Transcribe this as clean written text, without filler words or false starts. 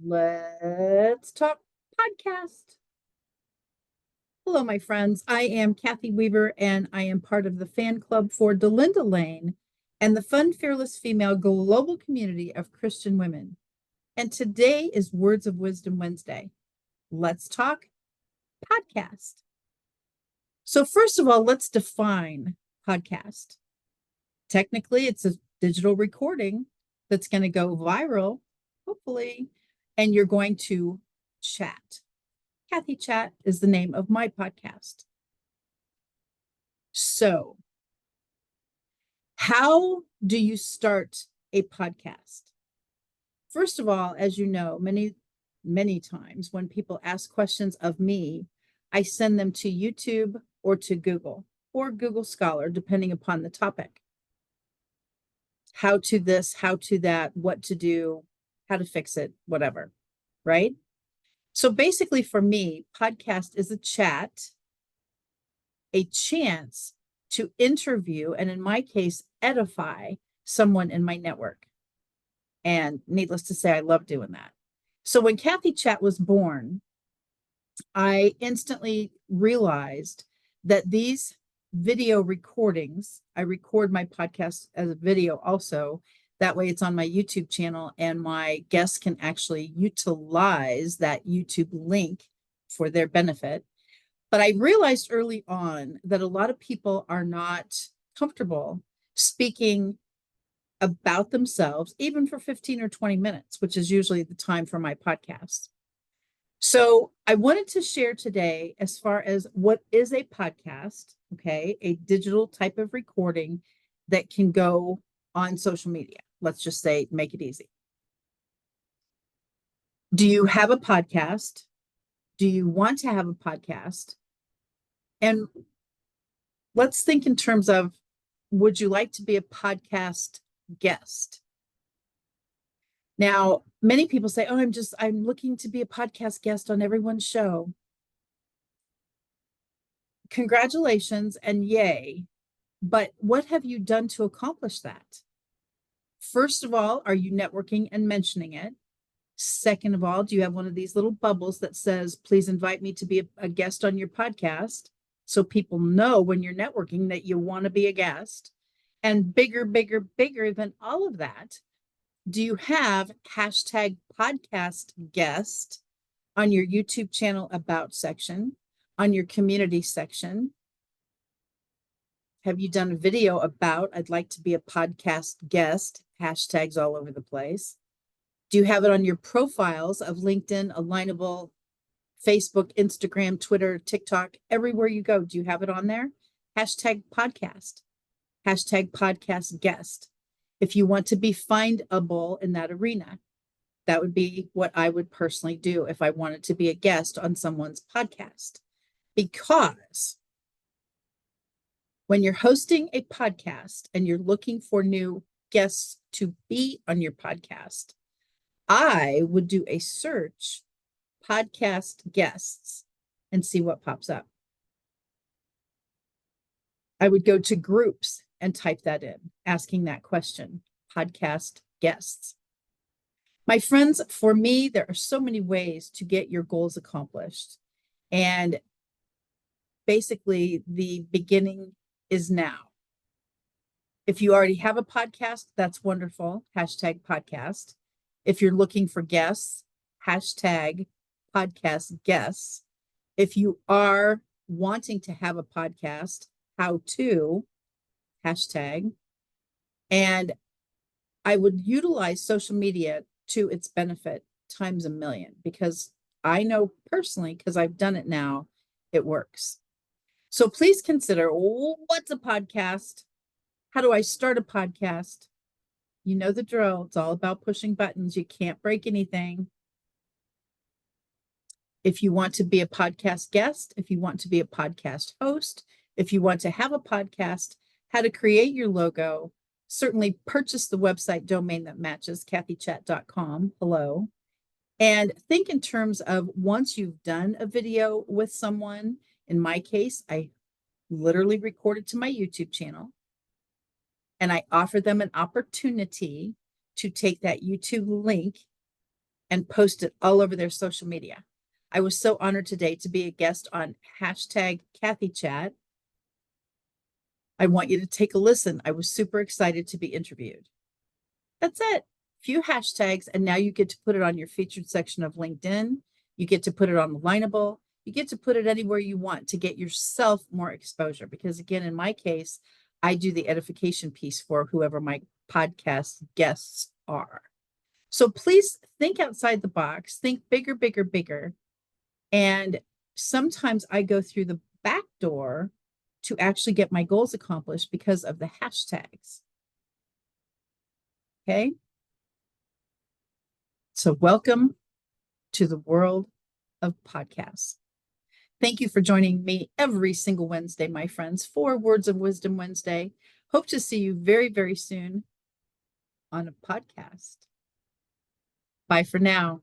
Let's talk podcast. Hello, my friends. I am Cathy Weaver, and I am part of the fan club for Delinda Lane and the Fun, Fearless Female global community of Christian women. And today is Words of Wisdom Wednesday. Let's talk podcast. So, first of all, let's define podcast. Technically, it's a digital recording that's going to go viral, hopefully, and you're going to chat. Cathy Chat is the name of my podcast. So, how do you start a podcast? First of all, as you know, many times when people ask questions of me, I send them to YouTube or to Google or Google Scholar, depending upon the topic. How to this, how to that, what to do, how to fix it, whatever, right? So basically for me, podcast is a chat, a chance to interview, and in my case, edify someone in my network. And needless to say, I love doing that. So when Cathy Chat was born, I instantly realized that these video recordings, I record my podcast as a video also. That way it's on my YouTube channel and my guests can actually utilize that YouTube link for their benefit. But I realized early on that a lot of people are not comfortable speaking about themselves, even for 15 or 20 minutes, which is usually the time for my podcast. So I wanted to share today as far as what is a podcast, okay, a digital type of recording that can go on social media. Let's just say, make it easy. Do you have a podcast? Do you want to have a podcast? And let's think in terms of, would you like to be a podcast guest? Now, many people say, oh, I'm looking to be a podcast guest on everyone's show. Congratulations and yay. But what have you done to accomplish that? First of all, are you networking and mentioning it? Second of all, do you have one of these little bubbles that says, please invite me to be a guest on your podcast? So people know when you're networking that you want to be a guest. And bigger than all of that, do you have hashtag podcast guest on your YouTube channel about section, on your community section? Have you done a video about, I'd like to be a podcast guest, hashtags all over the place? Do you have it on your profiles of LinkedIn, Alignable, Facebook, Instagram, Twitter, TikTok, everywhere you go? Do you have it on there? Hashtag podcast, hashtag podcast guest. If you want to be findable in that arena, that would be what I would personally do if I wanted to be a guest on someone's podcast. Because when you're hosting a podcast and you're looking for new guests to be on your podcast, I would do a search podcast guests and see what pops up. I would go to groups and type that in, asking that question, podcast guests. My friends, for me, there are so many ways to get your goals accomplished. And basically, the beginning is now. If you already have a podcast, that's wonderful. Hashtag podcast. If you're looking for guests, hashtag podcast guests. If you are wanting to have a podcast, how to, hashtag. And I would utilize social media to its benefit times a million, because I know personally, because I've done it now, it works. So please consider, what's a podcast? How do I start a podcast? You know the drill. It's all about pushing buttons. You can't break anything. If you want to be a podcast guest, if you want to be a podcast host, if you want to have a podcast, how to create your logo, certainly purchase the website domain that matches, cathychat.com. Hello. And think in terms of, once you've done a video with someone, in my case, I literally recorded to my YouTube channel, and I offer them an opportunity to take that YouTube link and post it all over their social media. I was so honored today to be a guest on hashtag Cathy Chat. I want you to take a listen. I was super excited to be interviewed. That's it. Few hashtags, and now you get to put it on your featured section of LinkedIn. You get to put it on the Lineable. You get to put it anywhere you want to get yourself more exposure. Because again, in my case, I do the edification piece for whoever my podcast guests are. So please think outside the box, think bigger, bigger, bigger. And sometimes I go through the back door to actually get my goals accomplished because of the hashtags. Okay. So welcome to the world of podcasts. Thank you for joining me every single Wednesday, my friends, for Words of Wisdom Wednesday. Hope to see you very, very soon on a podcast. Bye for now.